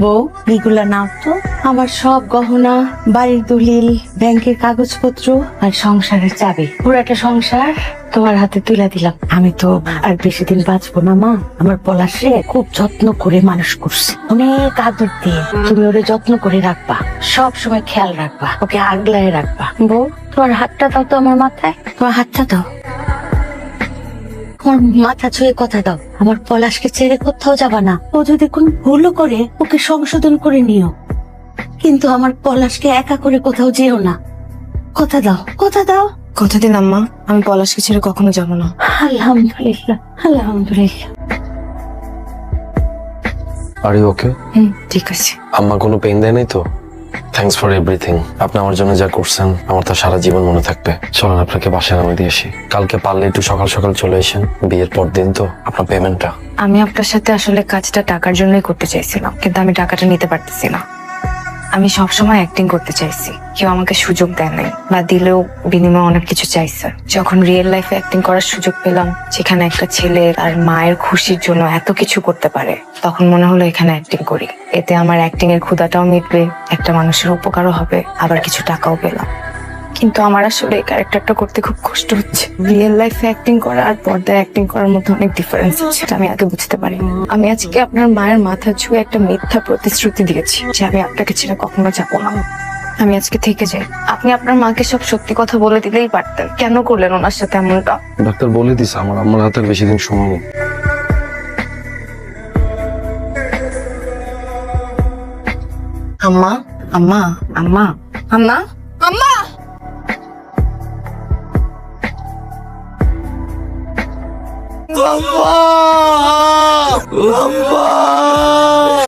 বউ, এগুলা নাও তো। আমার সব গহনা, বাড়ির দলিল, ব্যাংকের কাগজপত্র আর সংসারের চাবি, পুরাটা সংসার তোমার হাতে তুলে দিলাম। আমি তো আর বেশি দিন বাঁচবো না মা। আমার পলাশে খুব যত্ন করে মানুষ করছি, অনেক আদর দিয়ে। তুমি ওরে যত্ন করে রাখবা, সব সময় খেয়াল রাখবা, ওকে আগলায় রাখবা। বউ, তোমার হাতটা দাও তো আমার মাথায়, তোমার হাতটা দাও। আমার মাথা ছুঁয়ে কথা দাও, আমার পলাশকে ছেড়ে কোথাও যাবা না। ও যদি কোন ভুলও করে ওকে সংশোধন করে নিও, কিন্তু আমার পলাশকে একা করে কোথাও যেও না। কথা দাও, কথা দাও। কথা দিন আম্মা, আমি পলাশকে ছেড়ে কখনো যাব না। আলহামদুলিল্লাহ, আলহামদুলিল্লাহ। Are you okay? ঠিক আছে। আম্মা কোনো পেইন দেয় নাই তো? Thanks for everything. আপনি আমার জন্য যা করছেন আমার তো সারা জীবন মনে থাকবে। চলেন আপনাকে বাসায় নামে দিয়ে আসি। কালকে পারলে একটু সকাল সকাল চলে আসেন, বিয়ের পর দিন তো। আপনার পেমেন্টটা আমি আপনার সাথে আসলে কাজটা টাকার জন্যই করতে চাইছিলাম, কিন্তু আমি টাকাটা নিতে পারতেছি না। আমি সবসময় অ্যাক্টিং করতে চাইছি, কেউ আমাকে সুযোগ দেয় নাই, বা দিলেও বিনিময়ে অনেক কিছু চাইছে। যখন রিয়েল লাইফে অ্যাক্টিং করার সুযোগ পেলাম, যেখানে একটা ছেলে তার মায়ের খুশির জন্য এত কিছু করতে পারে, তখন মনে হলো এখানে অ্যাক্টিং করি। এতে আমার অ্যাক্টিং এর ক্ষুধাটাও মিটবে, একটা মানুষের উপকারও হবে, আবার কিছু টাকাও পেলাম। কিন্তু আমার আসলে এই ক্যারেক্টারটা করতে খুব কষ্ট হচ্ছে। রিয়েল লাইফে অ্যাক্টিং করা আর পর্দায় অ্যাক্টিং করার মধ্যে অনেক ডিফারেন্স আছে, সেটা আমি আগে বুঝতে পারি। আমি আজকে আপনার মায়ের মাথা ছুঁয়ে একটা মিথ্যা প্রতিশ্রুতি দিয়েছি যে আমি আপনাকে ছেড়ে কখনো যাবো না। আমি আজকে থেকে যাই। আপনি আপনার মাকে সব সত্যি কথা বলে দিলেই পারতেন, কেন করলেন ওনার সাথে এমনটা? ডাক্তার বলে দিছে আমার আম্মার হাতের বেশি দিন সময় নেই। আম্মা, আম্মা, আম্মা, আম্মা, আম্মা। আম্মা! আম্মা!